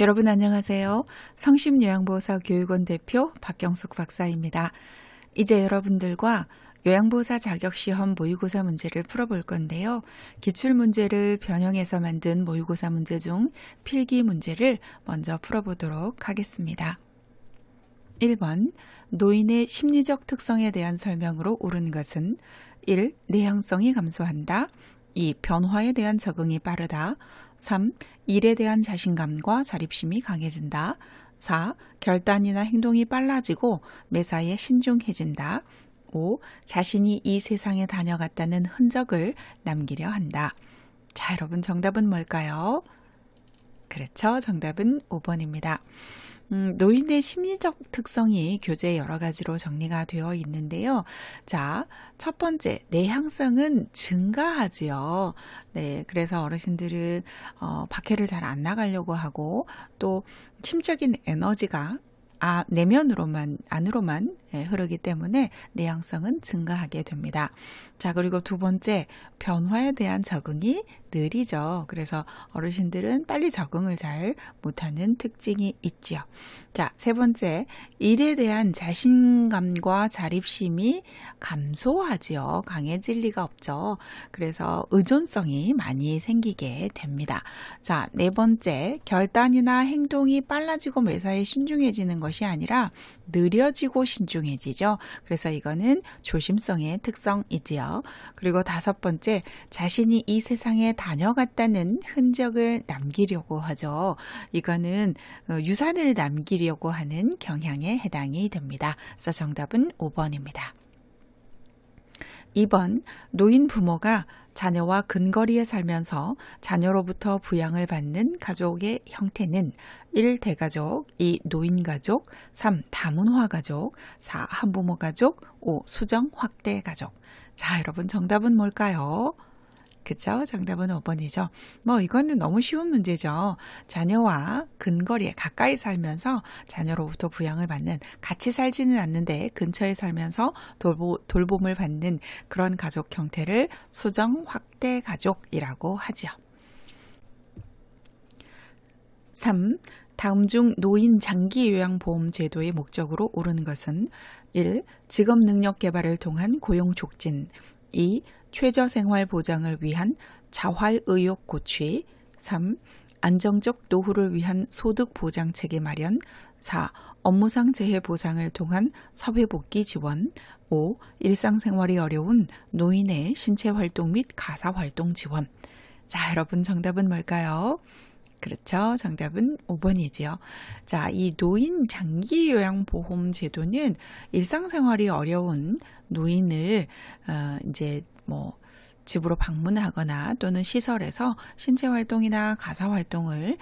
여러분 안녕하세요. 성심요양보호사 교육원 대표 박경숙 박사입니다. 이제 여러분들과 요양보호사 자격시험 모의고사 문제를 풀어볼 건데요. 기출문제를 변형해서 만든 모의고사 문제 중 필기 문제를 먼저 풀어보도록 하겠습니다. 1번 노인의 심리적 특성에 대한 설명으로 옳은 것은 1. 내향성이 감소한다. 2. 변화에 대한 적응이 빠르다. 3. 일에 대한 자신감과 자립심이 강해진다. 4. 결단이나 행동이 빨라지고 매사에 신중해진다. 5. 자신이 이 세상에 다녀갔다는 흔적을 남기려 한다. 자, 여러분 정답은 뭘까요? 그렇죠. 정답은 5번입니다. 노인의 심리적 특성이 교재에 여러 가지로 정리가 되어 있는데요. 자, 첫 번째, 내향성은 증가하지요. 네, 그래서 어르신들은 밖에를 잘 안 나가려고 하고 또 심적인 에너지가 안으로만 흐르기 때문에 내향성은 증가하게 됩니다. 자, 그리고 두 번째, 변화에 대한 적응이 느리죠. 그래서 어르신들은 빨리 적응을 잘 못하는 특징이 있지요. 자, 세 번째, 일에 대한 자신감과 자립심이 감소하지요. 강해질 리가 없죠. 그래서 의존성이 많이 생기게 됩니다. 자, 네 번째, 결단이나 행동이 빨라지고 매사에 신중해지는 것이 아니라 느려지고 신중해지죠. 그래서 이거는 조심성의 특성이지요. 그리고 다섯 번째, 자신이 이 세상에 다녀갔다는 흔적을 남기려고 하죠. 이거는 유산을 남기려고 하는 경향에 해당이 됩니다. 그래서 정답은 5번입니다. 2번, 노인 부모가 자녀와 근거리에 살면서 자녀로부터 부양을 받는 가족의 형태는 1. 대가족, 2. 노인가족, 3. 다문화가족, 4. 한부모가족, 5. 수정 확대 가족. 자, 여러분 정답은 뭘까요? 그쵸? 정답은 5번이죠. 이거는 너무 쉬운 문제죠. 자녀와 근거리에 가까이 살면서 자녀로부터 부양을 받는, 같이 살지는 않는데 근처에 살면서 돌봄을 받는 그런 가족 형태를 수정 확대 가족이라고 하죠. 3. 다음 중 노인 장기요양보험 제도의 목적으로 옳은 것은 1. 직업 능력 개발을 통한 고용 촉진, 2. 최저생활 보장을 위한 자활의욕 고취, 3. 안정적 노후를 위한 소득 보장 체계 마련, 4. 업무상 재해 보상을 통한 사회복귀 지원, 5. 일상생활이 어려운 노인의 신체 활동 및 가사 활동 지원. 자, 여러분 정답은 뭘까요? 그렇죠. 정답은 5번이지요. 자, 이 노인 장기요양보험 제도는 일상생활이 어려운 노인을 집으로 방문하거나 또는 시설에서 신체 활동이나 가사 활동을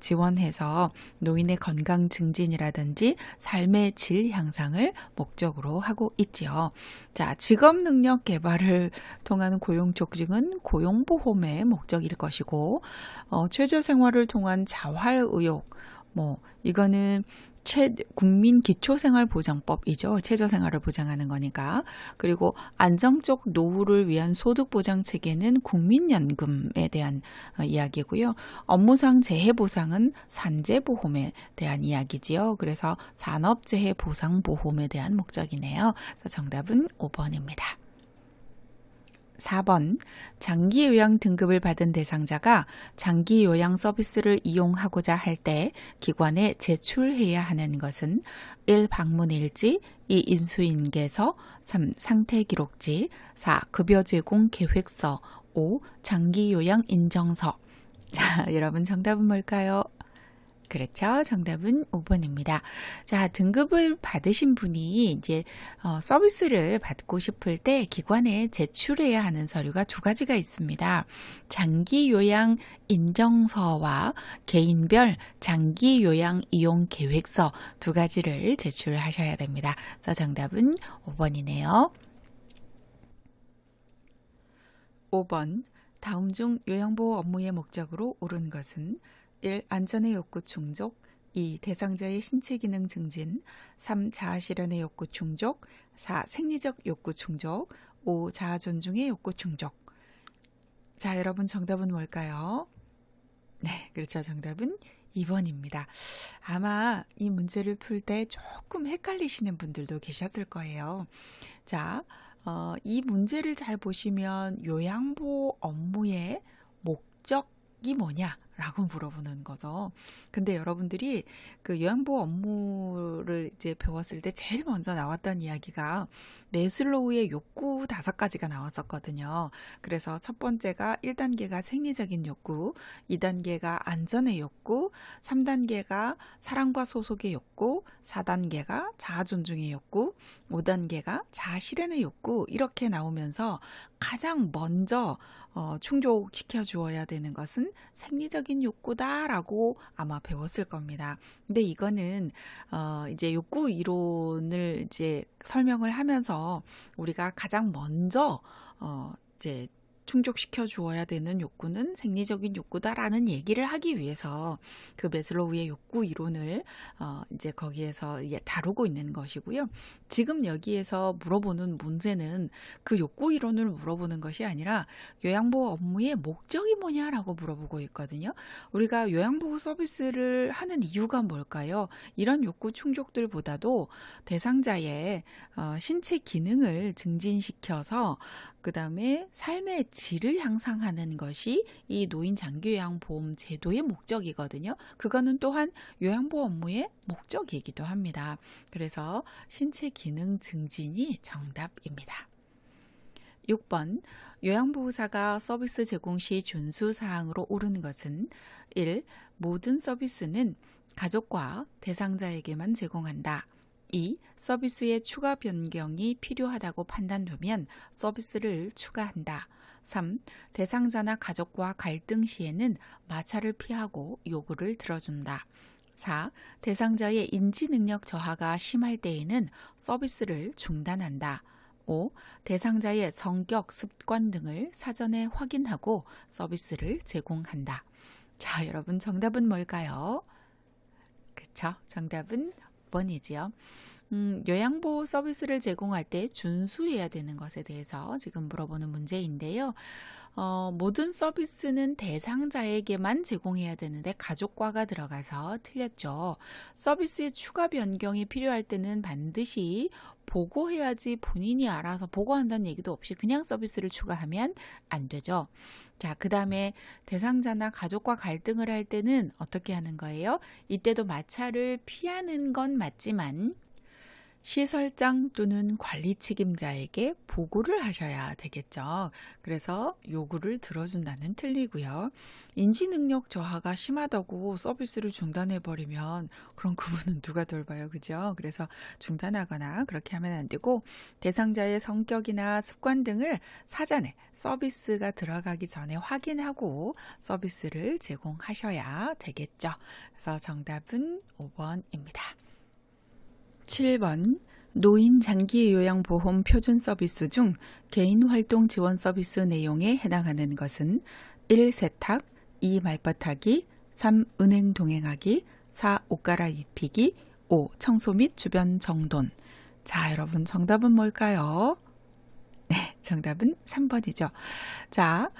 지원해서 노인의 건강 증진이라든지 삶의 질 향상을 목적으로 하고 있지요. 자, 직업 능력 개발을 통한 고용 촉진은 고용보험의 목적일 것이고, 최저 생활을 통한 자활의욕, 이거는 국민기초생활보장법이죠. 최저생활을 보장하는 거니까. 그리고 안정적 노후를 위한 소득보장체계는 국민연금에 대한 이야기고요. 업무상 재해보상은 산재보험에 대한 이야기지요. 그래서 산업재해보상보험에 대한 목적이네요. 그래서 정답은 5번입니다. 4번, 장기요양 등급을 받은 대상자가 장기요양 서비스를 이용하고자 할 때 기관에 제출해야 하는 것은 1. 방문일지, 2. 인수인계서, 3. 상태기록지, 4. 급여 제공 계획서, 5. 장기요양 인정서. 자, 여러분 정답은 뭘까요? 그렇죠. 정답은 5번입니다. 자, 등급을 받으신 분이 이제 서비스를 받고 싶을 때 기관에 제출해야 하는 서류가 두 가지가 있습니다. 장기요양 인정서와 개인별 장기요양 이용 계획서 두 가지를 제출하셔야 됩니다. 그래서 정답은 5번이네요. 5번, 다음 중 요양보호 업무의 목적으로 옳은 것은 1. 안전의 욕구 충족, 2. 대상자의 신체 기능 증진, 3. 자아 실현의 욕구 충족, 4. 생리적 욕구 충족, 5. 자아 존중의 욕구 충족. 자, 여러분 정답은 뭘까요? 네, 그렇죠. 정답은 2번입니다. 아마 이 문제를 풀 때 조금 헷갈리시는 분들도 계셨을 거예요. 자, 이 문제를 잘 보시면 요양보 업무의 목적이 뭐냐라고 물어보는 거죠. 근데 여러분들이 그 요양보 업무를 이제 배웠을 때 제일 먼저 나왔던 이야기가 매슬로우의 욕구 5가지가 나왔었거든요. 그래서 첫 번째가 1단계가 생리적인 욕구, 2단계가 안전의 욕구, 3단계가 사랑과 소속의 욕구, 4단계가 자아 존중의 욕구, 5단계가 자아 실현의 욕구, 이렇게 나오면서 가장 먼저 충족시켜 주어야 되는 것은 생리적인 욕구다라고 아마 배웠을 겁니다. 근데 이거는 이제 욕구 이론을 이제 설명을 하면서 우리가 가장 먼저 이제 충족시켜 주어야 되는 욕구는 생리적인 욕구다라는 얘기를 하기 위해서 그 매슬로우의 욕구 이론을 이제 거기에서 다루고 있는 것이고요. 지금 여기에서 물어보는 문제는 그 욕구 이론을 물어보는 것이 아니라 요양보호 업무의 목적이 뭐냐라고 물어보고 있거든요. 우리가 요양보호 서비스를 하는 이유가 뭘까요? 이런 욕구 충족들보다도 대상자의 신체 기능을 증진시켜서 그 다음에 삶의 질을 향상하는 것이 이 노인 장기요양보험 제도의 목적이거든요. 그거는 또한 요양보호 업무의 목적이기도 합니다. 그래서 신체 기능 증진이 정답입니다. 6번, 요양보호사가 서비스 제공 시 준수사항으로 옳은 것은 1. 모든 서비스는 가족과 대상자에게만 제공한다. 2. 서비스의 추가 변경이 필요하다고 판단되면 서비스를 추가한다. 3. 대상자나 가족과 갈등 시에는 마찰을 피하고 요구를 들어준다. 4. 대상자의 인지능력 저하가 심할 때에는 서비스를 중단한다. 5. 대상자의 성격, 습관 등을 사전에 확인하고 서비스를 제공한다. 자, 여러분 정답은 뭘까요? 그쵸? 정답은 5번이지요. 요양보호 서비스를 제공할 때 준수해야 되는 것에 대해서 지금 물어보는 문제인데요. 모든 서비스는 대상자에게만 제공해야 되는데 가족과가 들어가서 틀렸죠. 서비스의 추가 변경이 필요할 때는 반드시 보고해야지 본인이 알아서 보고한다는 얘기도 없이 그냥 서비스를 추가하면 안 되죠. 자, 그 다음에 대상자나 가족과 갈등을 할 때는 어떻게 하는 거예요? 이때도 마찰을 피하는 건 맞지만 시설장 또는 관리 책임자에게 보고를 하셔야 되겠죠. 그래서 요구를 들어준다는 틀리고요. 인지능력 저하가 심하다고 서비스를 중단해버리면 그럼 그분은 누가 돌봐요, 그죠? 그래서 중단하거나 그렇게 하면 안 되고 대상자의 성격이나 습관 등을 사전에 서비스가 들어가기 전에 확인하고 서비스를 제공하셔야 되겠죠. 그래서 정답은 5번입니다. 7번, 노인 장기요양보험 표준 서비스 중 개인활동 지원 서비스 내용에 해당하는 것은 1. 세탁, 2. 말벗하기, 3. 은행 동행하기, 4. 옷 갈아입히기, 5. 청소 및 주변 정돈. 자, 여러분 정답은 뭘까요? 네, 정답은 3번이죠. 자,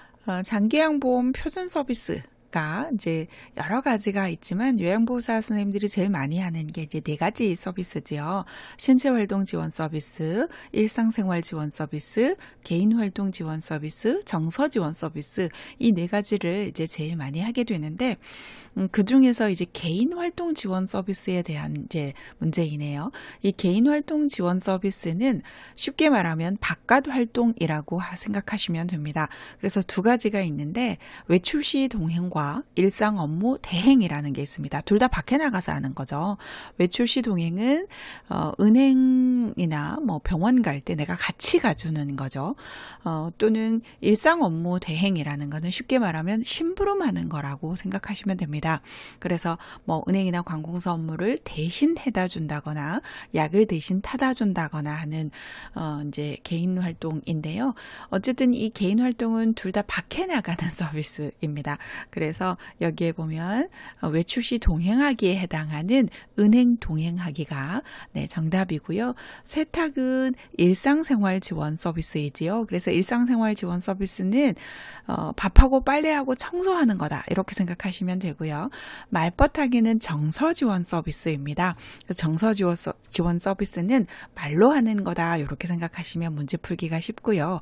장기요양보험 표준 서비스 가 이제 여러 가지가 있지만 요양보호사 선생님들이 제일 많이 하는 게 이제 4가지 서비스지요. 신체활동 지원 서비스, 일상생활 지원 서비스, 개인활동 지원 서비스, 정서 지원 서비스, 이 4가지를 이제 제일 많이 하게 되는데 그 중에서 이제 개인활동 지원 서비스에 대한 이제 문제이네요. 이 개인활동 지원 서비스는 쉽게 말하면 바깥 활동이라고 생각하시면 됩니다. 그래서 2가지가 있는데 외출 시 동행과 일상 업무 대행이라는 게 있습니다. 둘 다 밖에 나가서 하는 거죠. 외출 시 동행은 은행이나 뭐 병원 갈 때 내가 같이 가주는 거죠. 또는 일상 업무 대행이라는 거는 쉽게 말하면 심부름하는 거라고 생각하시면 됩니다. 그래서 뭐 은행이나 관공서 업무를 대신 해다 준다거나 약을 대신 타다 준다거나 하는 이제 개인 활동인데요. 어쨌든 이 개인 활동은 둘 다 밖에 나가는 서비스입니다. 그래서 그래서 여기에 보면 외출 시 동행하기에 해당하는 은행 동행하기가 네, 정답이고요. 세탁은 일상생활 지원 서비스이지요. 그래서 일상생활 지원 서비스는 밥하고 빨래하고 청소하는 거다. 이렇게 생각하시면 되고요. 말벗하기는 정서 지원 서비스입니다. 정서 지원 서비스는 말로 하는 거다. 이렇게 생각하시면 문제 풀기가 쉽고요.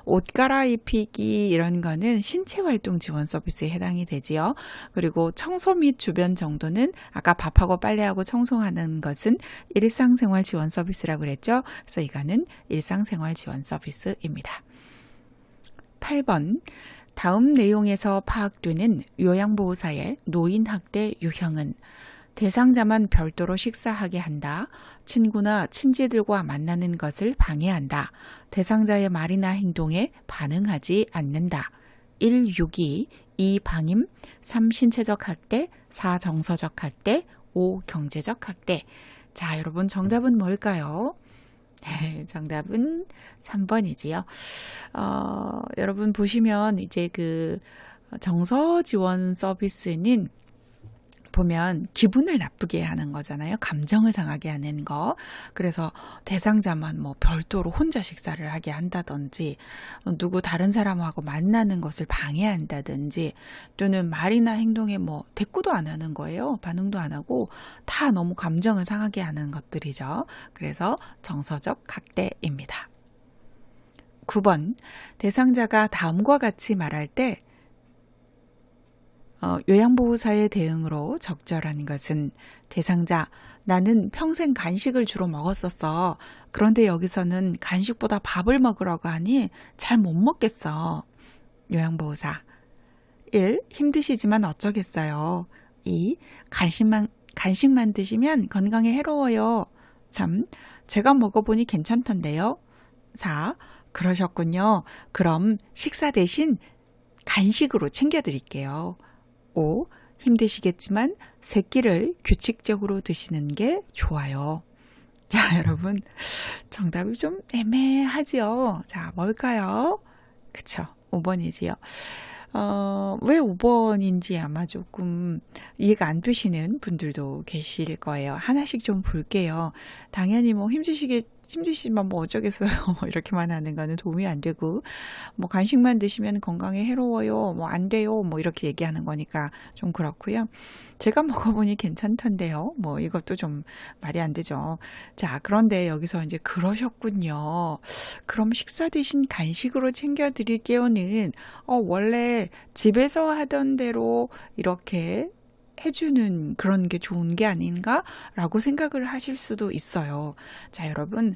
옷 갈아입히기 이런 거는 신체활동 지원 서비스에 해당이 되지요. 그리고 청소 및 주변 정도는 아까 밥하고 빨래하고 청소하는 것은 일상생활 지원 서비스라고 그랬죠. 그래서 이거는 일상생활 지원 서비스입니다. 8번 다음 내용에서 파악되는 요양보호사의 노인학대 유형은 대상자만 별도로 식사하게 한다. 친구나 친지들과 만나는 것을 방해한다. 대상자의 말이나 행동에 반응하지 않는다. 1. 유기, 2. 방임, 3. 신체적 학대, 4. 정서적 학대, 5. 경제적 학대. 자, 여러분 정답은 뭘까요? 네, 정답은 3번이지요. 여러분 보시면 이제 그 정서 지원 서비스는 보면 기분을 나쁘게 하는 거잖아요. 감정을 상하게 하는 거. 그래서 대상자만 뭐 별도로 혼자 식사를 하게 한다든지 누구 다른 사람하고 만나는 것을 방해한다든지 또는 말이나 행동에 뭐 대꾸도 안 하는 거예요. 반응도 안 하고 다 너무 감정을 상하게 하는 것들이죠. 그래서 정서적 학대입니다. 9번 대상자가 다음과 같이 말할 때 요양보호사의 대응으로 적절한 것은 대상자, 나는 평생 간식을 주로 먹었었어. 그런데 여기서는 간식보다 밥을 먹으라고 하니 잘 못 먹겠어. 요양보호사 1. 힘드시지만 어쩌겠어요. 2. 간식만 드시면 건강에 해로워요. 3. 제가 먹어보니 괜찮던데요. 4. 그러셨군요. 그럼 식사 대신 간식으로 챙겨드릴게요. 5. 힘드시겠지만 세 끼를 규칙적으로 드시는 게 좋아요. 자, 여러분 정답이 좀 애매하지요. 자, 뭘까요? 그쵸, 5번이지요. 왜 5번인지 아마 조금 이해가 안 되시는 분들도 계실 거예요. 하나씩 좀 볼게요. 당연히 뭐 힘드시면 뭐 어쩌겠어요. 이렇게만 하는 거는 도움이 안 되고, 뭐 간식만 드시면 건강에 해로워요. 뭐 안 돼요. 뭐 이렇게 얘기하는 거니까 좀 그렇고요. 제가 먹어보니 괜찮던데요. 뭐 이것도 좀 말이 안 되죠. 자, 그런데 여기서 이제 그러셨군요. 그럼 식사 대신 간식으로 챙겨드릴게요는 원래 집에서 하던 대로 이렇게 해주는 그런 게 좋은 게 아닌가라고 생각을 하실 수도 있어요. 자, 여러분,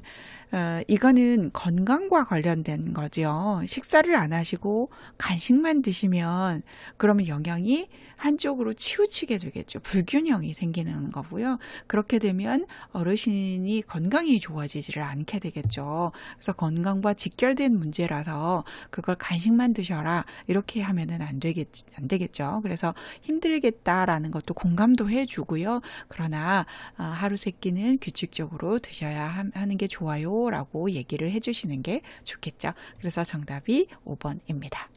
이거는 건강과 관련된 거죠. 식사를 안 하시고 간식만 드시면 그러면 영양이 한쪽으로 치우치게 되겠죠. 불균형이 생기는 거고요. 그렇게 되면 어르신이 건강이 좋아지지를 않게 되겠죠. 그래서 건강과 직결된 문제라서 그걸 간식만 드셔라 이렇게 하면은 안 되겠죠. 그래서 힘들겠다라는 것도 공감도 해주고요. 그러나 하루 세 끼는 규칙적으로 드셔야 하는 게 좋아요 라고 얘기를 해주시는 게 좋겠죠. 그래서 정답이 5번입니다.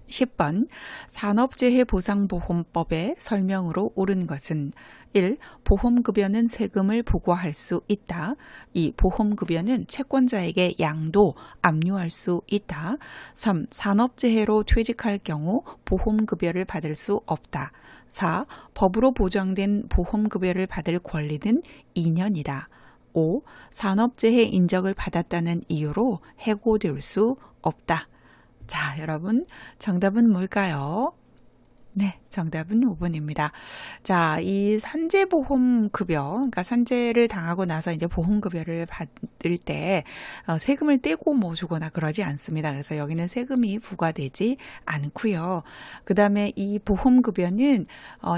10번 산업재해보상보험법의 설명으로 옳은 것은 1. 보험급여는 세금을 부과할 수 있다. 2. 보험급여는 채권자에게 양도, 압류할 수 있다. 3. 산업재해로 퇴직할 경우 보험급여를 받을 수 없다. 4. 법으로 보장된 보험급여를 받을 권리는 2년이다. 5. 산업재해 인정을 받았다는 이유로 해고될 수 없다. 자, 여러분 정답은 뭘까요? 네, 정답은 5번입니다. 자, 이 산재보험급여, 그러니까 산재를 당하고 나서 이제 보험급여를 받을 때 세금을 떼고 뭐 주거나 그러지 않습니다. 그래서 여기는 세금이 부과되지 않고요. 그 다음에 이 보험급여는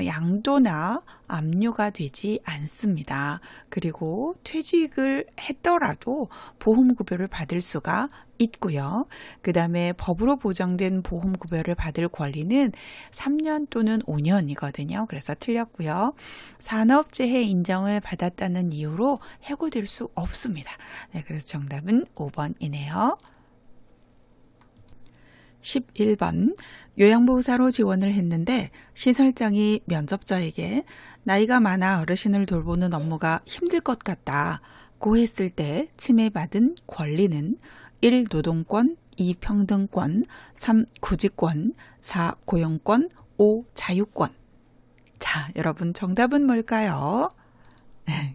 양도나 압류가 되지 않습니다. 그리고 퇴직을 했더라도 보험급여를 받을 수가 있고요. 그 다음에 법으로 보장된 보험급여를 받을 권리는 3년 또는 5년이거든요. 그래서 틀렸고요. 산업재해 인정을 받았다는 이유로 해고될 수 없습니다. 네, 그래서 정답은 5번이네요. 11번 요양보호사로 지원을 했는데 시설장이 면접자에게 나이가 많아 어르신을 돌보는 업무가 힘들 것 같다 고 했을 때 침해받은 권리는 1. 노동권, 2. 평등권, 3. 구직권, 4. 고용권, 5. 자유권. 자, 여러분 정답은 뭘까요?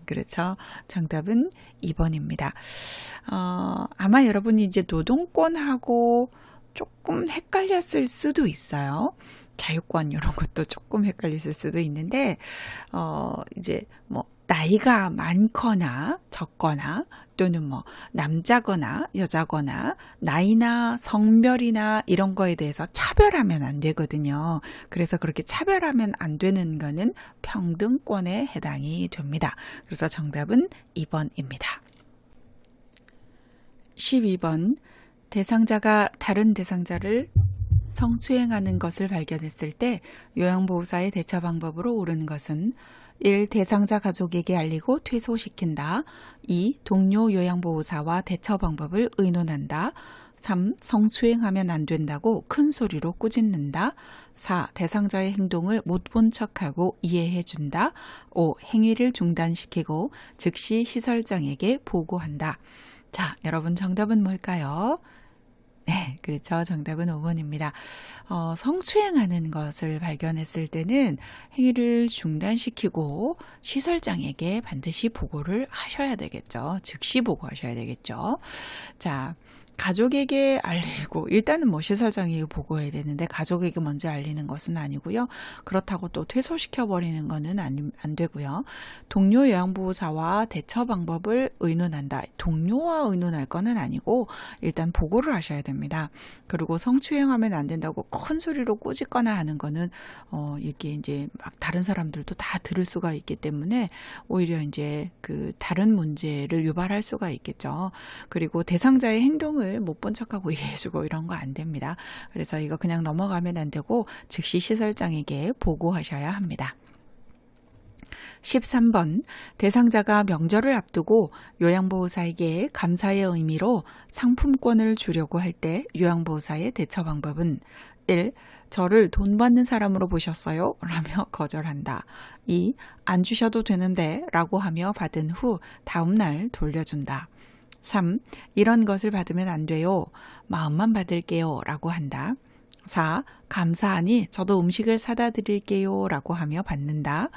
그렇죠. 정답은 2번입니다. 아마 여러분이 이제 노동권하고 조금 헷갈렸을 수도 있어요. 자유권 이런 것도 조금 헷갈렸을 수도 있는데 이제 뭐 나이가 많거나 적거나 또는 뭐 남자거나 여자거나 나이나 성별이나 이런 거에 대해서 차별하면 안 되거든요. 그래서 그렇게 차별하면 안 되는 거는 평등권에 해당이 됩니다. 그래서 정답은 2번입니다. 12번 대상자가 다른 대상자를 성추행하는 것을 발견했을 때 요양보호사의 대처 방법으로 옳은 것은 1. 대상자 가족에게 알리고 퇴소시킨다. 2. 동료 요양보호사와 대처 방법을 의논한다. 3. 성추행하면 안 된다고 큰 소리로 꾸짖는다. 4. 대상자의 행동을 못 본 척하고 이해해준다. 5. 행위를 중단시키고 즉시 시설장에게 보고한다. 자, 여러분 정답은 뭘까요? 네, 그렇죠. 정답은 5번입니다. 성추행하는 것을 발견했을 때는 행위를 중단시키고 시설장에게 반드시 보고를 하셔야 되겠죠. 즉시 보고하셔야 되겠죠. 자, 가족에게 알리고 일단은 뭐 시설장에게 보고해야 되는데 가족에게 먼저 알리는 것은 아니고요. 그렇다고 또 퇴소시켜버리는 것은 안 되고요. 동료 요양보호사와 대처 방법을 의논한다. 동료와 의논할 거는 아니고 일단 보고를 하셔야 됩니다. 그리고 성추행하면 안 된다고 큰 소리로 꾸짖거나 하는 거는 이게 이제 막 다른 사람들도 다 들을 수가 있기 때문에 오히려 이제 그 다른 문제를 유발할 수가 있겠죠. 그리고 대상자의 행동을 못 본 척하고 이해해주고 이런 거 안 됩니다. 그래서 이거 그냥 넘어가면 안 되고 즉시 시설장에게 보고하셔야 합니다. 13번 대상자가 명절을 앞두고 요양보호사에게 감사의 의미로 상품권을 주려고 할 때 요양보호사의 대처 방법은 1. 저를 돈 받는 사람으로 보셨어요? 라며 거절한다. 2. 안 주셔도 되는데 라고 하며 받은 후 다음날 돌려준다. 3. 이런 것을 받으면 안 돼요. 마음만 받을게요. 라고 한다. 4. 감사하니 저도 음식을 사다 드릴게요. 라고 하며 받는다.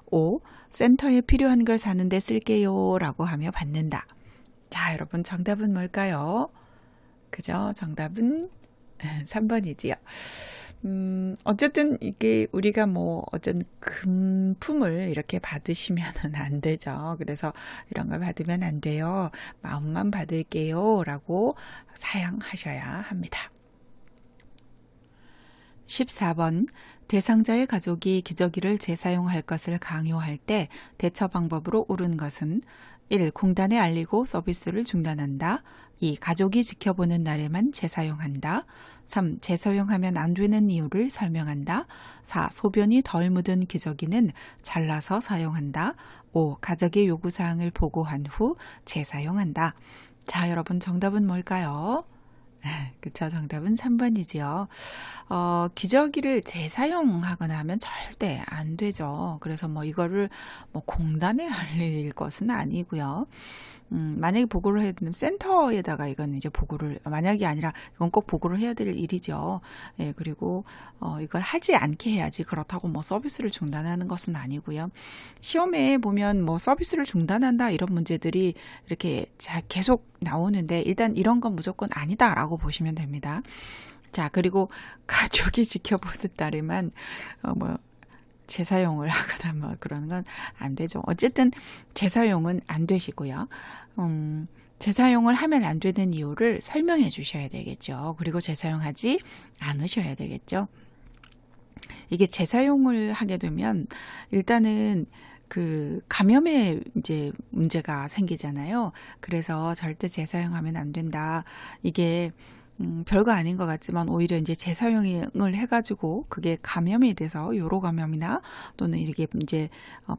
5. 센터에 필요한 걸 사는데 쓸게요. 라고 하며 받는다. 자, 여러분 정답은 뭘까요? 그죠? 정답은 3번이지요. 어쨌든 이게 우리가 뭐 어떤 금품을 이렇게 받으시면은 안 되죠. 그래서 이런 걸 받으면 안 돼요. 마음만 받을게요. 라고 사양하셔야 합니다. 14번 대상자의 가족이 기저귀를 재사용할 것을 강요할 때 대처 방법으로 옳은 것은 1. 공단에 알리고 서비스를 중단한다. 2. 가족이 지켜보는 날에만 재사용한다. 3. 재사용하면 안 되는 이유를 설명한다. 4. 소변이 덜 묻은 기저귀는 잘라서 사용한다. 5. 가족의 요구사항을 보고한 후 재사용한다. 자, 여러분 정답은 뭘까요? 그쵸, 정답은 3번이지요. 기저귀를 재사용하거나 하면 절대 안 되죠. 그래서 뭐 이거를 뭐 공단에 알릴 것은 아니고요. 만약에 보고를 해야 되는 센터에다가 이건 이제 보고를, 만약이 아니라 이건 꼭 보고를 해야 될 일이죠. 예, 그리고, 이걸 하지 않게 해야지. 그렇다고 뭐 서비스를 중단하는 것은 아니고요. 시험에 보면 뭐 서비스를 중단한다 이런 문제들이 이렇게 계속 나오는데 일단 이런 건 무조건 아니다라고 보시면 됩니다. 자, 그리고 가족이 지켜보는 날에만, 재사용을 하거나 뭐 그런 건 안 되죠. 어쨌든 재사용은 안 되시고요. 재사용을 하면 안 되는 이유를 설명해 주셔야 되겠죠. 그리고 재사용하지 않으셔야 되겠죠. 이게 재사용을 하게 되면 일단은 그 감염의 이제 문제가 생기잖아요. 그래서 절대 재사용하면 안 된다. 이게 별거 아닌 것 같지만 오히려 이제 재사용을 해가지고 그게 감염이 돼서 요로 감염이나 또는 이렇게 이제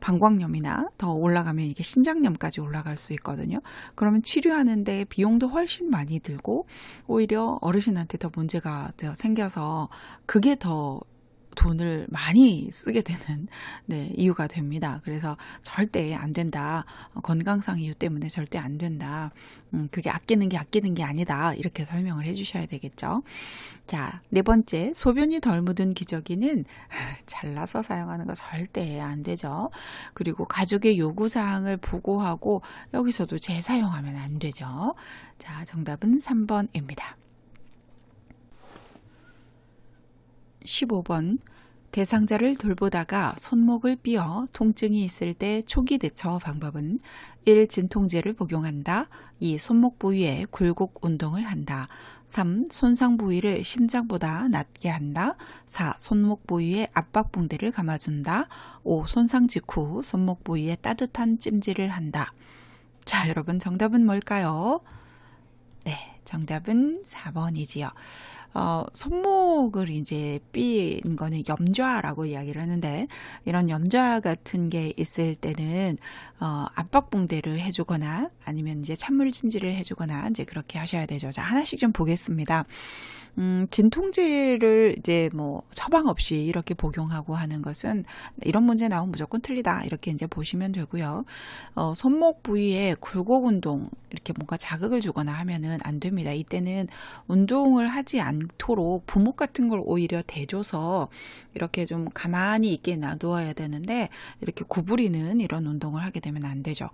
방광염이나 더 올라가면 이게 신장염까지 올라갈 수 있거든요. 그러면 치료하는데 비용도 훨씬 많이 들고 오히려 어르신한테 더 문제가 생겨서 그게 더 돈을 많이 쓰게 되는 이유가 됩니다. 그래서 절대 안 된다. 건강상 이유 때문에 절대 안 된다. 그게 아끼는 게 아니다. 이렇게 설명을 해주셔야 되겠죠. 자, 네 번째, 소변이 덜 묻은 기저귀는 잘라서 사용하는 거 절대 안 되죠. 그리고 가족의 요구사항을 보고하고 여기서도 재사용하면 안 되죠. 자, 정답은 3번입니다. 15번 대상자를 돌보다가 손목을 삐어 통증이 있을 때 초기 대처 방법은 1. 진통제를 복용한다. 2. 손목 부위에 굴곡 운동을 한다. 3. 손상 부위를 심장보다 낮게 한다. 4. 손목 부위에 압박붕대를 감아준다. 5. 손상 직후 손목 부위에 따뜻한 찜질을 한다. 자, 여러분 정답은 뭘까요? 네, 정답은 4번이지요. 손목을 이제 삔인 거는 염좌라고 이야기를 하는데 이런 염좌 같은 게 있을 때는 압박붕대를 해주거나 아니면 이제 찬물 찜질을 해주거나 이제 그렇게 하셔야 되죠. 자, 하나씩 좀 보겠습니다. 진통제를 이제 뭐 처방 없이 이렇게 복용하고 하는 것은 이런 문제 나오면 무조건 틀리다 이렇게 이제 보시면 되고요. 손목 부위에 굴곡 운동 이렇게 뭔가 자극을 주거나 하면은 안 됩니다. 이때는 운동을 하지 않도록 부목 같은 걸 오히려 대줘서 이렇게 좀 가만히 있게 놔두어야 되는데 이렇게 구부리는 이런 운동을 하게 되면 안 되죠.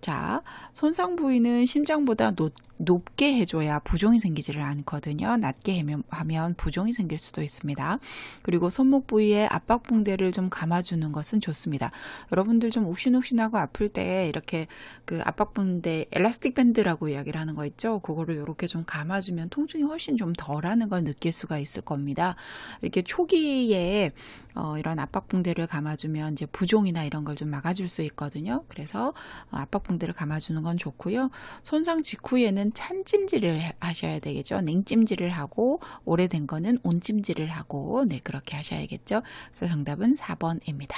자, 손상 부위는 심장보다 높게 해줘야 부종이 생기지를 않거든요. 낮게 하면 부종이 생길 수도 있습니다. 그리고 손목 부위에 압박붕대를 좀 감아주는 것은 좋습니다. 여러분들 좀 욱신욱신하고 아플 때 이렇게 그 압박붕대 엘라스틱 밴드라고 이야기를 하는 거 있죠. 그거를 이렇게 좀 감아주면 통증이 훨씬 좀 덜하는 걸 느낄 수가 있을 겁니다. 이렇게 초기에 이런 압박붕대를 감아주면 이제 부종이나 이런 걸 좀 막아줄 수 있거든요. 그래서 압박붕대를 감아주는 건 좋고요. 손상 직후에는 찬찜질을 하셔야 되겠죠. 냉찜질을 하고 오래된 거는 온찜질을 하고 그렇게 하셔야겠죠. 그래서 정답은 4번입니다.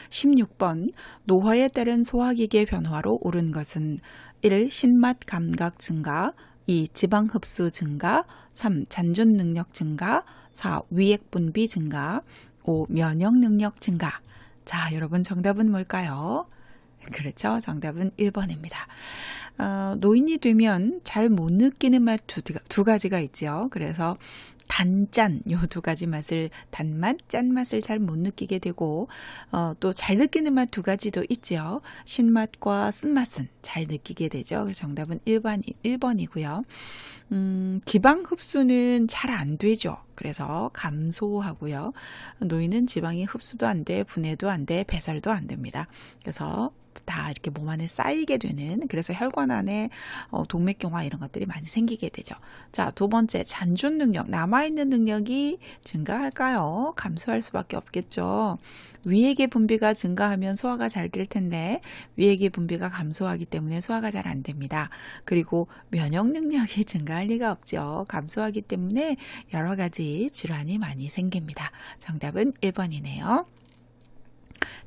16번 노화에 따른 소화기계 변화로 오른 것은 1. 신맛 감각 증가 2. 지방 흡수 증가 3. 잔존 능력 증가 4. 위액 분비 증가 5. 면역 능력 증가. 자, 여러분 정답은 뭘까요? 그렇죠. 정답은 1번입니다. 노인이 되면 잘 못 느끼는 맛 두 가지가 있죠. 그래서 단짠 요 두 가지 맛을 단맛, 짠맛을 잘 못 느끼게 되고 또 잘 느끼는 맛 두 가지도 있죠. 신맛과 쓴맛은 잘 느끼게 되죠. 그래서 정답은 1번이고요. 지방 흡수는 잘 안 되죠. 그래서 감소하고요. 노인은 지방이 흡수도 안 돼, 분해도 안 돼, 배설도 안 됩니다. 그래서 다 이렇게 몸 안에 쌓이게 되는 그래서 혈관 안에 동맥경화 이런 것들이 많이 생기게 되죠. 자, 두 번째 잔존 능력 남아있는 능력이 증가할까요? 감소할 수밖에 없겠죠. 위액의 분비가 증가하면 소화가 잘 될 텐데 위액의 분비가 감소하기 때문에 소화가 잘 안 됩니다. 그리고 면역 능력이 증가할 리가 없죠. 감소하기 때문에 여러 가지 질환이 많이 생깁니다. 정답은 1번이네요.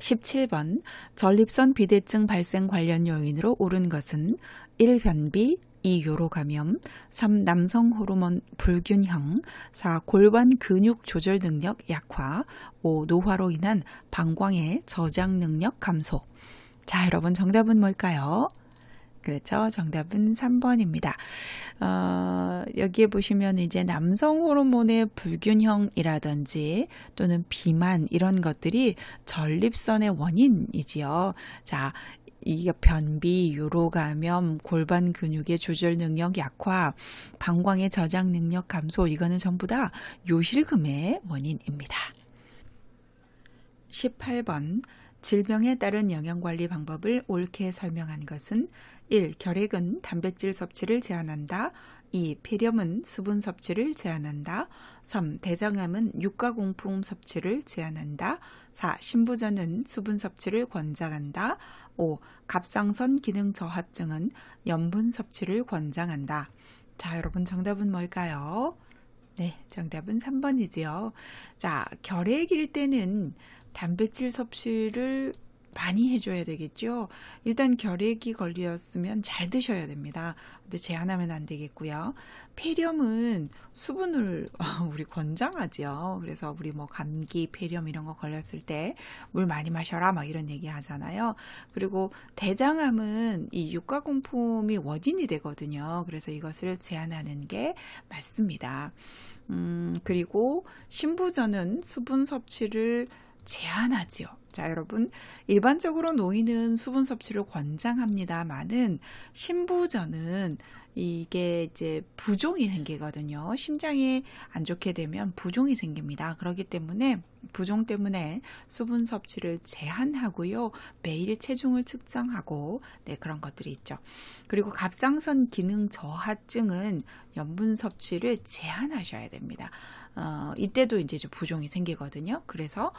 17번 전립선 비대증 발생 관련 요인으로 오른 것은 1. 변비 2. 요로 감염 3. 남성 호르몬 불균형 4. 골반 근육 조절 능력 약화 5. 노화로 인한 방광의 저장 능력 감소. 자, 여러분 정답은 뭘까요? 그렇죠. 정답은 3번입니다. 여기에 보시면 이제 남성 호르몬의 불균형이라든지 또는 비만 이런 것들이 전립선의 원인이지요. 자, 이게 변비, 요로 감염, 골반 근육의 조절 능력 약화, 방광의 저장 능력 감소 이거는 전부 다 요실금의 원인입니다. 18번 질병에 따른 영양관리 방법을 옳게 설명한 것은 1. 결핵은 단백질 섭취를 제한한다. 2. 폐렴은 수분 섭취를 제한한다. 3. 대장암은 육가공품 섭취를 제한한다. 4. 신부전은 수분 섭취를 권장한다. 5. 갑상선 기능 저하증은 염분 섭취를 권장한다. 자, 여러분 정답은 뭘까요? 네, 정답은 3번이지요. 자, 결핵일 때는 단백질 섭취를 많이 해줘야 되겠죠. 일단 결핵이 걸렸으면 잘 드셔야 됩니다. 근데 제한하면 안 되겠고요. 폐렴은 수분을 우리 권장하지요. 그래서 우리 뭐 감기, 폐렴 이런 거 걸렸을 때 물 많이 마셔라 막 이런 얘기 하잖아요. 그리고 대장암은 이 육가공품이 원인이 되거든요. 그래서 이것을 제한하는 게 맞습니다. 그리고 신부전은 수분 섭취를 제한하지요. 자, 여러분, 일반적으로 노인은 수분 섭취를 권장합니다만은 신부전은 이게 이제 부종이 생기거든요. 심장이 안 좋게 되면 부종이 생깁니다. 그렇기 때문에 부종 때문에 수분 섭취를 제한하고요. 매일 체중을 측정하고 네, 그런 것들이 있죠. 그리고 갑상선 기능 저하증은 염분 섭취를 제한하셔야 됩니다. 이때도 이제 좀 부종이 생기거든요. 그래서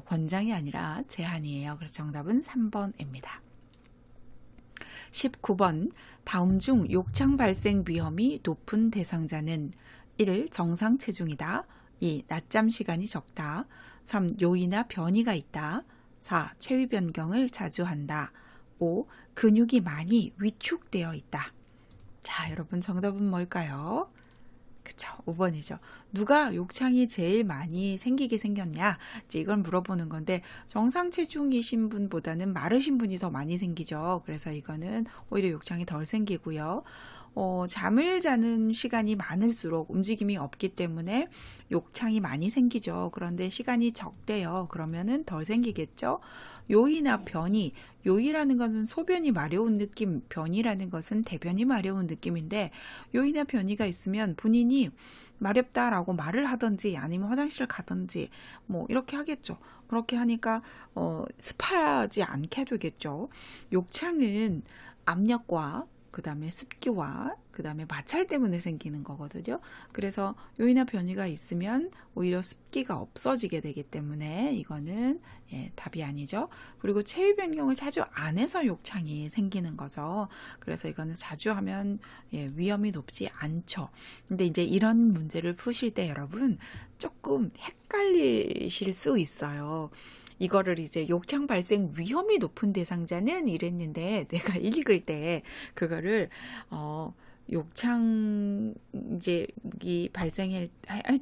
권장이 아니라 제한이에요. 그래서 정답은 3번입니다. 19번 다음 중 욕창 발생 위험이 높은 대상자는 1. 정상 체중이다. 2. 낮잠 시간이 적다. 3. 요이나 변이가 있다. 4. 체위 변경을 자주 한다. 5. 근육이 많이 위축되어 있다. 자, 여러분 정답은 뭘까요? 그쵸, 5번이죠. 누가 욕창이 제일 많이 생기게 생겼냐? 이제 이걸 물어보는 건데 정상 체중이신 분보다는 마르신 분이 더 많이 생기죠. 그래서 이거는 오히려 욕창이 덜 생기고요. 잠을 자는 시간이 많을수록 움직임이 없기 때문에 욕창이 많이 생기죠. 그런데 시간이 적대요. 그러면은 덜 생기겠죠. 요이나 변이, 요이라는 것은 소변이 마려운 느낌, 변이라는 것은 대변이 마려운 느낌인데 요이나 변이가 있으면 본인이 마렵다라고 말을 하든지 아니면 화장실을 가든지 뭐 이렇게 하겠죠. 그렇게 하니까 습하지 않게 되겠죠. 욕창은 압력과 그 다음에 습기와 그 다음에 마찰 때문에 생기는 거거든요. 그래서 요이나 변이가 있으면 오히려 습기가 없어지게 되기 때문에 이거는 답이 아니죠. 그리고 체위 변경을 자주 안 해서 욕창이 생기는 거죠. 그래서 이거는 자주 하면 위험이 높지 않죠. 근데 이제 이런 문제를 푸실 때 여러분 조금 헷갈리실 수 있어요. 이거를 이제 욕창 발생 위험이 높은 대상자는 이랬는데 내가 읽을 때 그거를 욕창 이제 이 발생할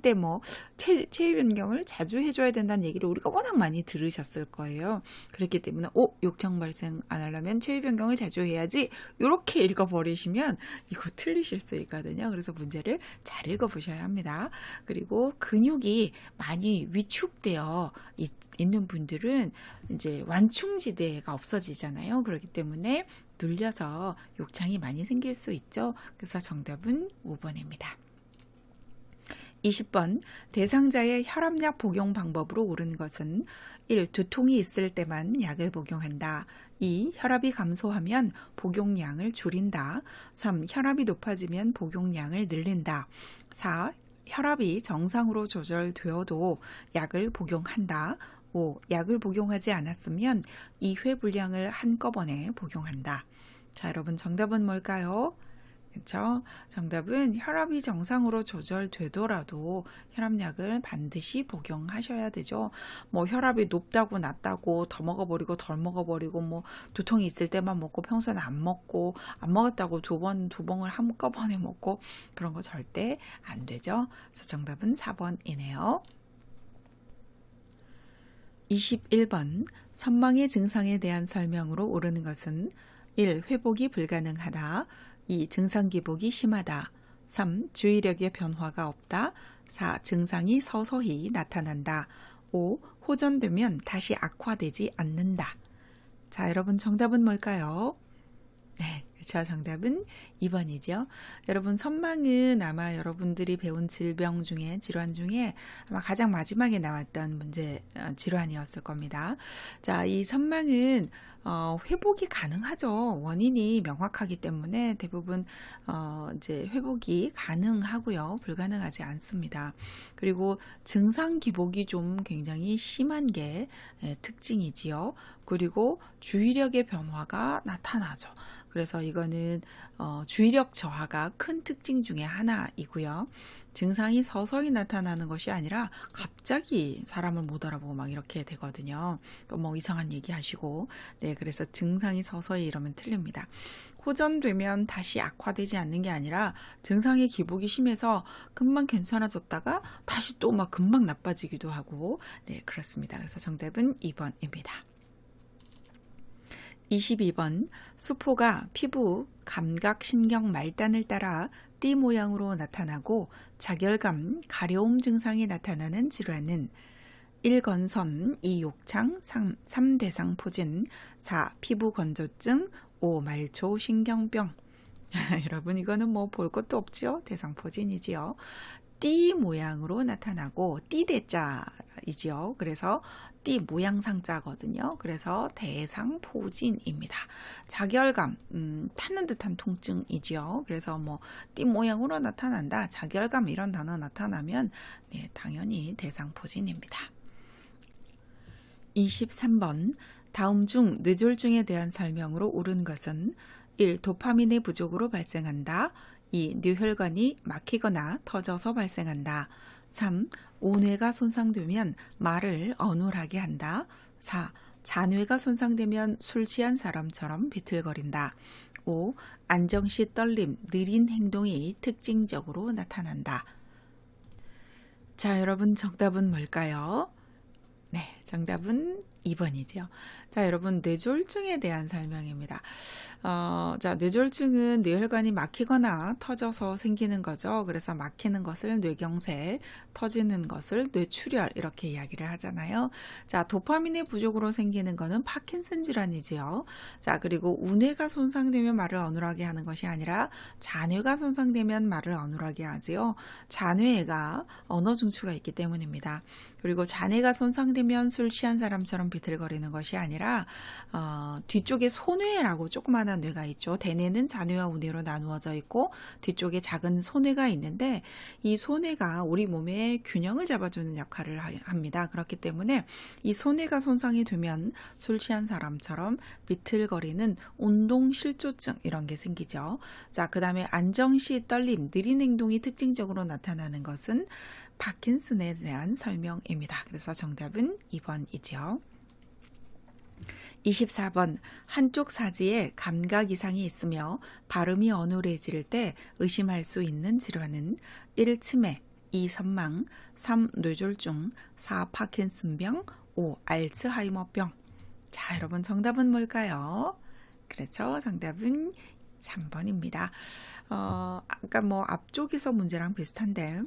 때 뭐 체위 변경을 자주 해줘야 된다는 얘기를 우리가 워낙 많이 들으셨을 거예요. 그렇기 때문에 욕창 발생 안 하려면 체위 변경을 자주 해야지 이렇게 읽어버리시면 이거 틀리실 수 있거든요. 그래서 문제를 잘 읽어보셔야 합니다. 그리고 근육이 많이 위축되어 있는 분들은 이제 완충지대가 없어지잖아요. 그렇기 때문에 눌려서 욕창이 많이 생길 수 있죠. 그래서 정답은 5번입니다. 20번 대상자의 혈압약 복용 방법으로 옳은 것은 1. 두통이 있을 때만 약을 복용한다. 2. 혈압이 감소하면 복용량을 줄인다. 3. 혈압이 높아지면 복용량을 늘린다. 4. 혈압이 정상으로 조절되어도 약을 복용한다. 5. 약을 복용하지 않았으면 2회 분량을 한꺼번에 복용한다. 자, 여러분 정답은 뭘까요? 그렇죠? 정답은 혈압이 정상으로 조절되더라도 혈압약을 반드시 복용하셔야 되죠. 뭐 혈압이 높다고 낮다고 더 먹어버리고 덜 먹어버리고 뭐 두통이 있을 때만 먹고 평소에는 안 먹고 안 먹었다고 두 봉을 한꺼번에 먹고 그런 거 절대 안 되죠. 그래서 정답은 4번이네요. 21번 선망의 증상에 대한 설명으로 옳은 것은 1. 회복이 불가능하다. 2. 증상 기복이 심하다. 3. 주의력의 변화가 없다. 4. 증상이 서서히 나타난다. 5. 호전되면 다시 악화되지 않는다. 자, 여러분 정답은 뭘까요? 네, 그렇죠. 정답은 2번이죠. 여러분 선망은 아마 여러분들이 배운 질병 중에 질환 중에 아마 가장 마지막에 나왔던 문제 질환이었을 겁니다. 자, 이 선망은 회복이 가능하죠. 원인이 명확하기 때문에 대부분 이제 회복이 가능하고요. 불가능하지 않습니다. 그리고 증상 기복이 좀 굉장히 심한 게 특징이지요. 그리고 주의력의 변화가 나타나죠. 그래서 이거는 주의력 저하가 큰 특징 중에 하나이고요. 증상이 서서히 나타나는 것이 아니라 갑자기 사람을 못 알아보고 막 이렇게 되거든요. 또 뭐 이상한 얘기 하시고. 네, 그래서 증상이 서서히 이러면 틀립니다. 호전되면 다시 악화되지 않는 게 아니라 증상의 기복이 심해서 금방 괜찮아졌다가 다시 또 막 금방 나빠지기도 하고. 네, 그렇습니다. 그래서 정답은 2번입니다. 22번, 수포가 피부 감각신경 말단을 따라 띠 모양으로 나타나고 자결감, 가려움 증상이 나타나는 질환은 1. 건선, 2. 욕창, 3. 대상포진, 4. 피부 건조증, 5. 말초 신경병. 여러분 이거는 뭐 볼 것도 없죠. 대상포진이지요. 띠 모양으로 나타나고 띠대자이지요. 그래서 띠 모양상자거든요. 그래서 대상포진입니다. 자결감, 타는 듯한 통증이지요. 그래서 뭐 띠 모양으로 나타난다, 자결감 이런 단어 나타나면 네, 당연히 대상포진입니다. 23번, 다음 중 뇌졸중에 대한 설명으로 옳은 것은 1. 도파민의 부족으로 발생한다. 2. 뇌혈관이 막히거나 터져서 발생한다. 3. 오뇌가 손상되면 말을 어눌하게 한다. 4. 잔뇌가 손상되면 술 취한 사람처럼 비틀거린다. 5. 안정시 떨림, 느린 행동이 특징적으로 나타난다. 자, 여러분 정답은 뭘까요? 네, 정답은 2번이죠. 자, 여러분 뇌졸중에 대한 설명입니다. 자, 뇌졸중은 뇌혈관이 막히거나 터져서 생기는 거죠. 그래서 막히는 것을 뇌경색, 터지는 것을 뇌출혈 이렇게 이야기를 하잖아요. 자, 도파민의 부족으로 생기는 거는 파킨슨 질환이지요. 자, 그리고 우뇌가 손상되면 말을 어눌하게 하는 것이 아니라 잔뇌가 손상되면 말을 어눌하게 하지요. 잔뇌가 언어 중추가 있기 때문입니다. 그리고 잔뇌가 손상되면 술 취한 사람처럼 비틀거리는 것이 아니라 뒤쪽에 소뇌라고 조그마한 뇌가 있죠. 대뇌는 잔뇌와 우뇌로 나누어져 있고 뒤쪽에 작은 소뇌가 있는데 이 소뇌가 우리 몸의 균형을 잡아주는 역할을 합니다. 그렇기 때문에 이 소뇌가 손상이 되면 술 취한 사람처럼 비틀거리는 운동실조증 이런 게 생기죠. 자, 그 다음에 안정시 떨림, 느린 행동이 특징적으로 나타나는 것은 파킨슨에 대한 설명입니다. 그래서 정답은 2번이죠. 24번, 한쪽 사지에 감각 이상이 있으며 발음이 어눌해질 때 의심할 수 있는 질환은 1. 치매, 2. 선망, 3. 뇌졸중, 4. 파킨슨병, 5. 알츠하이머병. 자, 여러분 정답은 뭘까요? 그렇죠. 정답은 3번입니다. 아까 뭐 앞쪽에서 문제랑 비슷한데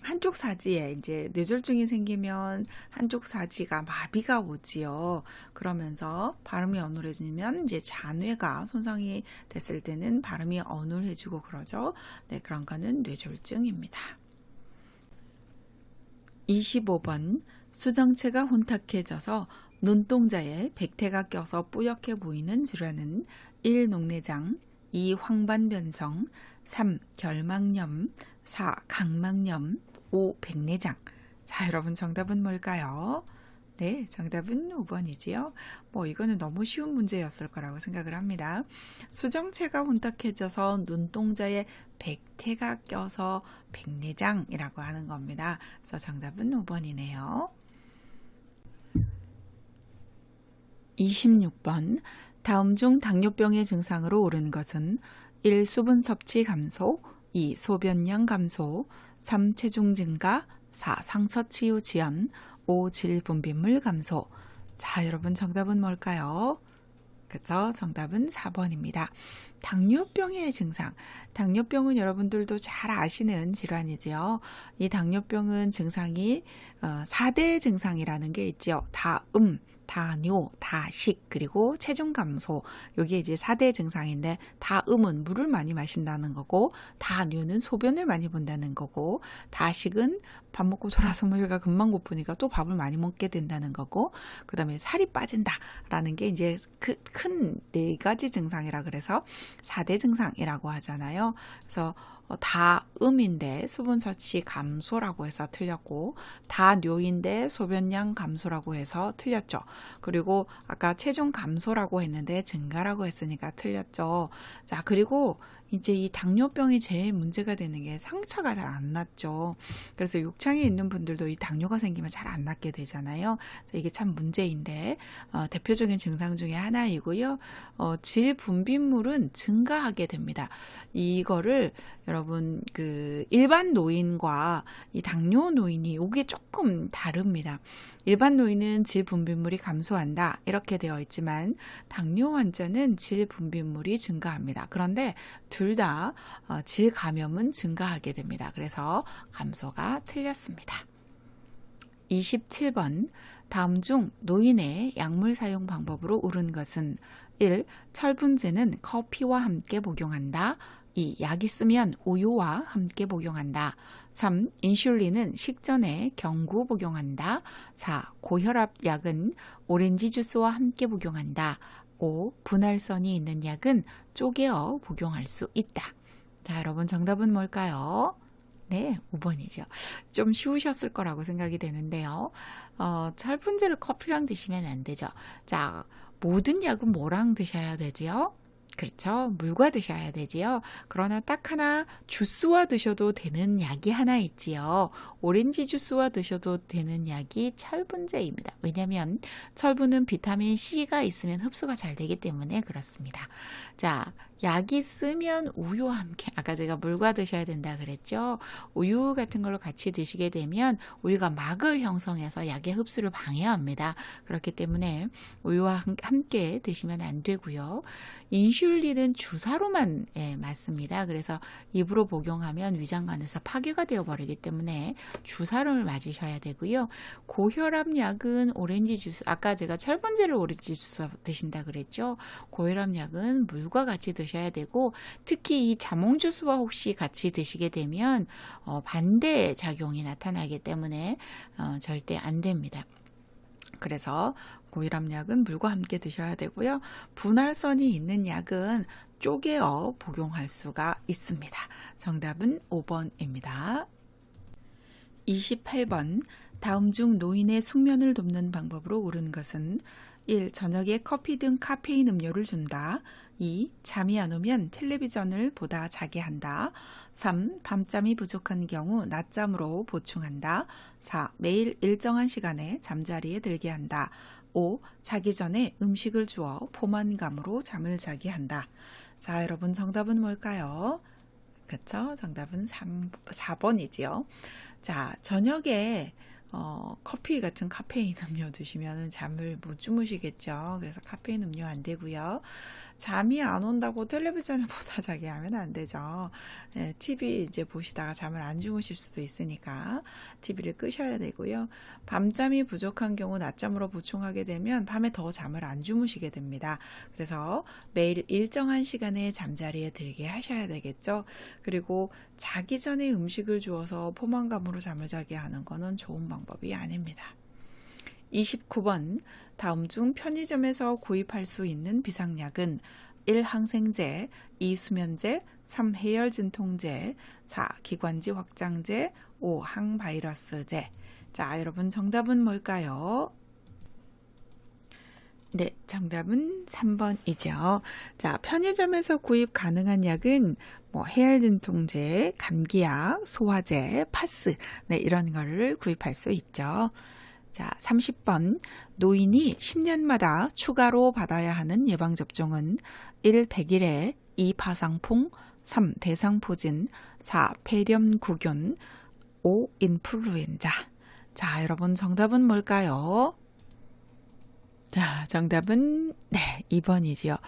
한쪽 사지에 이제 뇌졸중이 생기면 한쪽 사지가 마비가 오지요. 그러면서 발음이 어눌해지면 이제 잔뇌가 손상이 됐을 때는 발음이 어눌해지고 그러죠. 네, 그런 거는 뇌졸중입니다. 25번, 수정체가 혼탁해져서 눈동자에 백태가 껴서 뿌옇게 보이는 질환은 1. 녹내장, 2. 황반변성, 3. 결막염, 4. 각막염, 5. 백내장. 자, 여러분 정답은 뭘까요? 네, 정답은 5번이지요. 뭐 이거는 너무 쉬운 문제였을 거라고 생각을 합니다. 수정체가 혼탁해져서 눈동자에 백태가 껴서 백내장이라고 하는 겁니다. 그래서 정답은 5번이네요. 26번, 다음 중 당뇨병의 증상으로 옳은 것은 1. 수분 섭취 감소, 2. 소변량 감소, 3. 체중 증가, 4. 상처 치유 지연, 5. 질 분비물 감소. 자, 여러분 정답은 뭘까요? 그렇죠? 정답은 4번입니다. 당뇨병의 증상. 당뇨병은 여러분들도 잘 아시는 질환이지요. 이 당뇨병은 증상이 4대 증상이라는 게 있죠. 다음, 다뇨, 다식, 그리고 체중 감소. 이게 이제 4대 증상인데 다음은 물을 많이 마신다는 거고 다뇨는 소변을 많이 본다는 거고 다식은 밥 먹고 돌아서 배가 금방 고프니까 또 밥을 많이 먹게 된다는 거고 그 다음에 살이 빠진다라는 게 이제 큰 4가지 증상이라 그래서 4대 증상이라고 하잖아요. 그래서 다음인데 수분 섭취 감소라고 해서 틀렸고 다뇨인데 소변량 감소라고 해서 틀렸죠. 그리고 아까 체중 감소라고 했는데 증가라고 했으니까 틀렸죠. 자, 그리고 이제 이 당뇨병이 제일 문제가 되는 게 상처가 잘 안 낫죠. 그래서 욕창에 있는 분들도 이 당뇨가 생기면 잘 안 낫게 되잖아요. 이게 참 문제인데 대표적인 증상 중에 하나이고요. 질 분비물은 증가하게 됩니다. 이거를 여러분 그 일반 노인과 이 당뇨 노인이 이게 조금 다릅니다. 일반 노인은 질 분비물이 감소한다 이렇게 되어 있지만 당뇨 환자는 질 분비물이 증가합니다. 그런데 둘 다 질 감염은 증가하게 됩니다. 그래서 감소가 틀렸습니다. 27번 다음 중 노인의 약물 사용 방법으로 옳은 것은 1. 철분제는 커피와 함께 복용한다. 2. 약 있으면 우유와 함께 복용한다. 3. 인슐린은 식전에 경구 복용한다. 4. 고혈압 약은 오렌지 주스와 함께 복용한다. 5. 분할선이 있는 약은 쪼개어 복용할 수 있다. 자, 여러분 정답은 뭘까요? 네, 5번이죠. 좀 쉬우셨을 거라고 생각이 되는데요. 철분제를 커피랑 드시면 안 되죠. 자, 모든 약은 뭐랑 드셔야 되지요? 그렇죠. 물과 드셔야 되지요. 그러나 딱 하나 주스와 드셔도 되는 약이 하나 있지요. 오렌지 주스와 드셔도 되는 약이 철분제입니다. 왜냐하면 철분은 비타민 C가 있으면 흡수가 잘 되기 때문에 그렇습니다. 자, 약이 쓰면 우유와 함께, 아까 제가 물과 드셔야 된다 그랬죠. 우유 같은 걸로 같이 드시게 되면 우유가 막을 형성해서 약의 흡수를 방해합니다. 그렇기 때문에 우유와 함께 드시면 안 되고요. 인슐린은 주사로만 맞습니다. 그래서 입으로 복용하면 위장관에서 파괴가 되어버리기 때문에 주사를 맞으셔야 되고요. 고혈압 약은 오렌지 주스, 아까 제가 철분제를 오렌지 주스 드신다 그랬죠. 고혈압 약은 물과 같이 드셔야 되고 특히 이 자몽 주스와 혹시 같이 드시게 되면 반대 작용이 나타나기 때문에 절대 안 됩니다. 그래서 고혈압 약은 물과 함께 드셔야 되고요. 분할선이 있는 약은 쪼개어 복용할 수가 있습니다. 정답은 5번입니다. 28번 다음 중 노인의 숙면을 돕는 방법으로 옳은 것은 1. 저녁에 커피 등 카페인 음료를 준다. 2. 잠이 안 오면 텔레비전을 보다 자게 한다. 3. 밤잠이 부족한 경우 낮잠으로 보충한다. 4. 매일 일정한 시간에 잠자리에 들게 한다. 5. 자기 전에 음식을 주어 포만감으로 잠을 자게 한다. 자, 여러분 정답은 뭘까요? 그렇죠? 정답은 4번이지요. 자, 저녁에 커피 같은 카페인 음료 드시면 잠을 못 주무시겠죠. 그래서 카페인 음료 안 되고요. 잠이 안 온다고 텔레비전을 보다 자게 하면 안 되죠. 네, TV 이제 보시다가 잠을 안 주무실 수도 있으니까 TV를 끄셔야 되고요. 밤잠이 부족한 경우 낮잠으로 보충하게 되면 밤에 더 잠을 안 주무시게 됩니다. 그래서 매일 일정한 시간에 잠자리에 들게 하셔야 되겠죠. 그리고 자기 전에 음식을 주어서 포만감으로 잠을 자게 하는 거는 좋은 방법이 아닙니다. 29번 다음 중 편의점에서 구입할 수 있는 비상약은 1. 항생제, 2. 수면제, 3. 해열 진통제, 4. 기관지 확장제, 5. 항바이러스제. 자, 여러분 정답은 뭘까요? 네, 정답은 3번이죠. 자, 편의점에서 구입 가능한 약은 해열 진통제, 감기약, 소화제, 파스, 네, 이런 거를 구입할 수 있죠. 자, 30번 노인이 10년마다 추가로 받아야 하는 예방접종은 1. 백일해, 2. 파상풍, 3. 대상포진, 4. 폐렴구균, 5. 인플루엔자. 자, 여러분 정답은 뭘까요? 자, 정답은 2번이지요.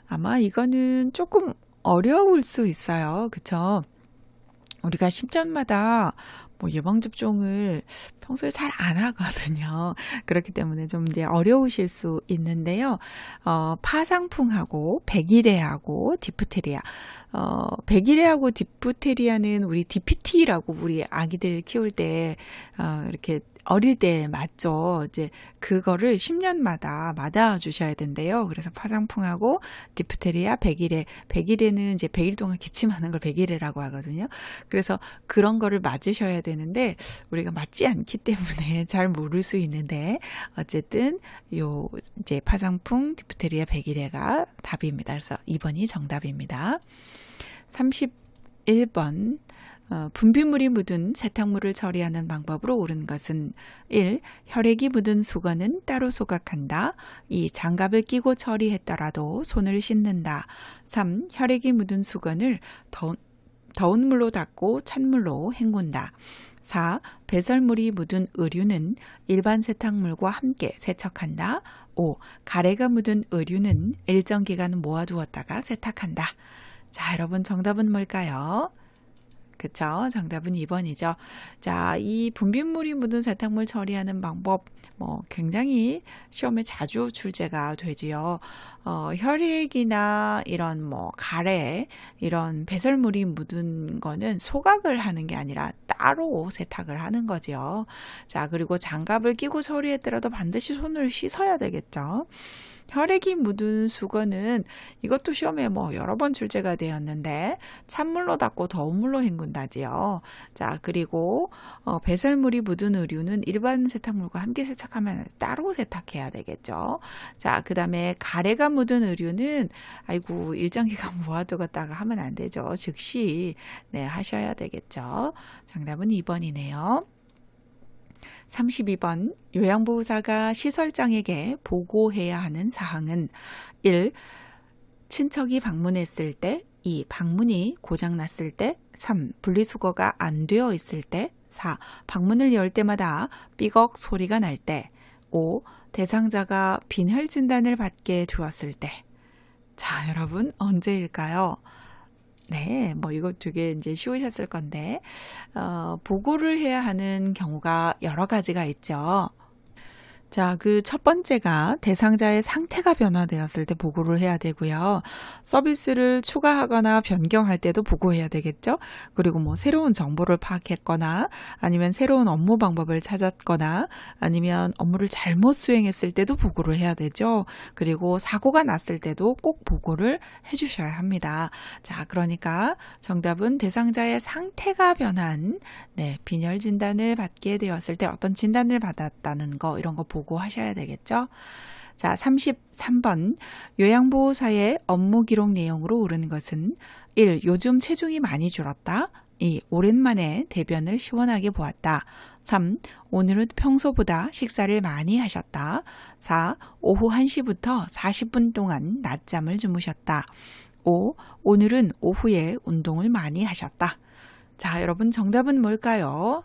아마 이거는 조금 어려울 수 있어요. 그쵸? 우리가 10년마다 예방접종을 평소에 잘 안 하거든요. 그렇기 때문에 좀 이제 어려우실 수 있는데요. 파상풍하고 백일해하고 디프테리아. 백일해하고 디프테리아는 우리 DPT라고 우리 아기들 키울 때 이렇게 어릴 때 맞죠. 이제 그거를 10년마다 맞아 주셔야 된대요. 그래서 파상풍하고 디프테리아, 백일해. 백일해는 이제 100일 동안 기침하는 걸 백일해라고 하거든요. 그래서 그런 거를 맞으셔야 되는데 우리가 맞지 않기 때문에 잘 모를 수 있는데 어쨌든 요 이제 파상풍 디프테리아 백일해가 답입니다. 그래서 2번이 정답입니다. 31번 분비물이 묻은 세탁물을 처리하는 방법으로 옳은 것은 1. 혈액이 묻은 수건은 따로 소각한다. 2. 장갑을 끼고 처리했더라도 손을 씻는다. 3. 혈액이 묻은 수건을 더운 물로 닦고 찬물로 헹군다. 4. 배설물이 묻은 의류는 일반 세탁물과 함께 세척한다. 5. 가래가 묻은 의류는 일정 기간 모아두었다가 세탁한다. 자, 여러분 정답은 뭘까요? 그쵸? 정답은 2번이죠. 자, 이 분비물이 묻은 세탁물 처리하는 방법, 굉장히 시험에 자주 출제가 되지요. 혈액이나 이런 가래, 이런 배설물이 묻은 거는 소각을 하는 게 아니라 따로 세탁을 하는 거지요. 자, 그리고 장갑을 끼고 처리했더라도 반드시 손을 씻어야 되겠죠. 혈액이 묻은 수건은 이것도 시험에 여러 번 출제가 되었는데 찬물로 닦고 더운 물로 헹군다지요. 자, 그리고 배설물이 묻은 의류는 일반 세탁물과 함께 세척하면 따로 세탁해야 되겠죠. 자, 그 다음에 가래가 묻은 의류는 아이고 일정 기간 모아두었다가 하면 안 되죠. 즉시 하셔야 되겠죠. 정답은 2번이네요. 32번 요양보호사가 시설장에게 보고해야 하는 사항은 1. 친척이 방문했을 때 2. 방문이 고장났을 때 3. 분리수거가 안 되어 있을 때 4. 방문을 열 때마다 삐걱 소리가 날 때 5. 대상자가 빈혈 진단을 받게 되었을 때. 자, 여러분 언제일까요? 네, 이거 되게 이제 쉬우셨을 건데, 보고를 해야 하는 경우가 여러 가지가 있죠. 자, 그 첫 번째가 대상자의 상태가 변화되었을 때 보고를 해야 되고요. 서비스를 추가하거나 변경할 때도 보고해야 되겠죠. 그리고 새로운 정보를 파악했거나 아니면 새로운 업무 방법을 찾았거나 아니면 업무를 잘못 수행했을 때도 보고를 해야 되죠. 그리고 사고가 났을 때도 꼭 보고를 해주셔야 합니다. 자, 그러니까 정답은 대상자의 상태가 변한 빈혈 진단을 받게 되었을 때 어떤 진단을 받았다는 거 이런 거 보고하셔야 되겠죠. 자, 33번 요양보호사의 업무 기록 내용으로 옳은 것은 1. 요즘 체중이 많이 줄었다. 2. 오랜만에 대변을 시원하게 보았다. 3. 오늘은 평소보다 식사를 많이 하셨다. 4. 오후 1시부터 40분 동안 낮잠을 주무셨다. 5. 오늘은 오후에 운동을 많이 하셨다. 자, 여러분 정답은 뭘까요?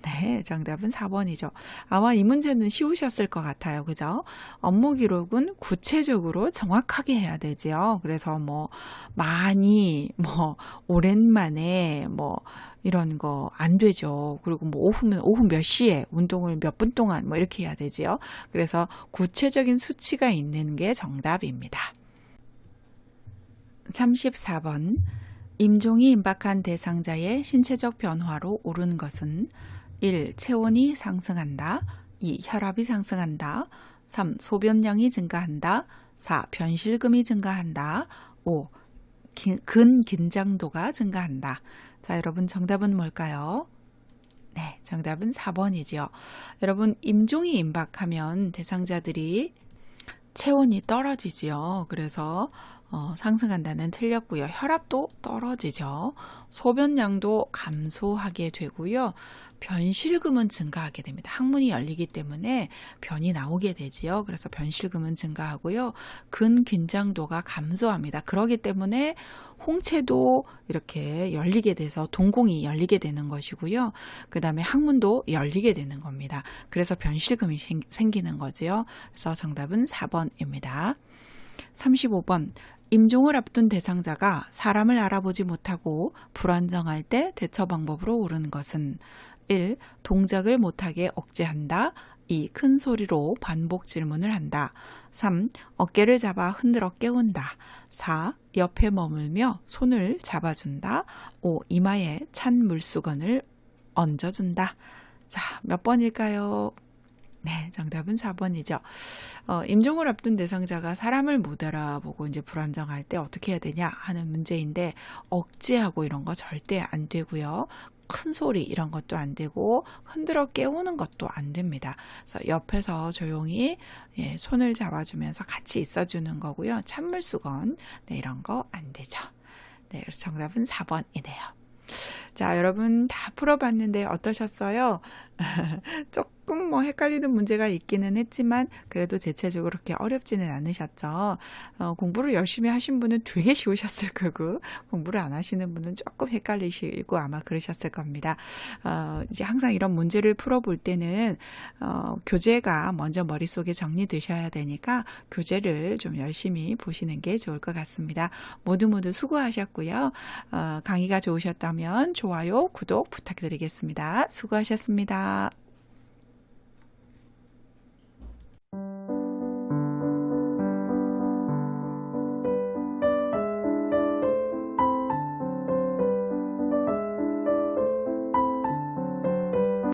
네, 정답은 4번이죠. 아마 이 문제는 쉬우셨을 것 같아요. 그죠? 업무 기록은 구체적으로 정확하게 해야 되지요. 그래서 많이, 오랜만에, 이런 거 안 되죠. 그리고 오후면 오후 몇 시에 운동을 몇 분 동안 이렇게 해야 되지요. 그래서 구체적인 수치가 있는 게 정답입니다. 34번 임종이 임박한 대상자의 신체적 변화로 옳은 것은 1. 체온이 상승한다. 2. 혈압이 상승한다. 3. 소변량이 증가한다. 4. 변실금이 증가한다. 5. 근긴장도가 증가한다. 자, 여러분 정답은 뭘까요? 네, 정답은 4번이지요. 여러분 임종이 임박하면 대상자들이 체온이 떨어지지요. 그래서 상승한다는 틀렸고요. 혈압도 떨어지죠. 소변량도 감소하게 되고요. 변실금은 증가하게 됩니다. 항문이 열리기 때문에 변이 나오게 되지요. 그래서 변실금은 증가하고요. 근긴장도가 감소합니다. 그렇기 때문에 홍채도 이렇게 열리게 돼서 동공이 열리게 되는 것이고요. 그 다음에 항문도 열리게 되는 겁니다. 그래서 변실금이 생기는 거지요. 그래서 정답은 4번입니다. 35번 임종을 앞둔 대상자가 사람을 알아보지 못하고 불안정할 때 대처 방법으로 옳은 것은 1. 동작을 못하게 억제한다. 2. 큰 소리로 반복 질문을 한다. 3. 어깨를 잡아 흔들어 깨운다. 4. 옆에 머물며 손을 잡아준다. 5. 이마에 찬 물수건을 얹어준다. 자, 몇 번일까요? 네, 정답은 4번이죠. 임종을 앞둔 대상자가 사람을 못 알아보고 이제 불안정할 때 어떻게 해야 되냐 하는 문제인데 억제하고 이런 거 절대 안 되고요. 큰 소리 이런 것도 안 되고 흔들어 깨우는 것도 안 됩니다. 그래서 옆에서 조용히 손을 잡아주면서 같이 있어주는 거고요. 찬물 수건 이런 거 안 되죠. 네, 그래서 정답은 4번이네요. 자, 여러분 다 풀어봤는데 어떠셨어요? 조금 뭐 헷갈리는 문제가 있기는 했지만 그래도 대체적으로 그렇게 어렵지는 않으셨죠. 공부를 열심히 하신 분은 되게 쉬우셨을 거고 공부를 안 하시는 분은 조금 헷갈리시고 아마 그러셨을 겁니다. 이제 항상 이런 문제를 풀어볼 때는 교재가 먼저 머릿속에 정리되셔야 되니까 교재를 좀 열심히 보시는 게 좋을 것 같습니다. 모두 수고하셨고요. 강의가 좋으셨다면 좋아요, 구독 부탁드리겠습니다. 수고하셨습니다.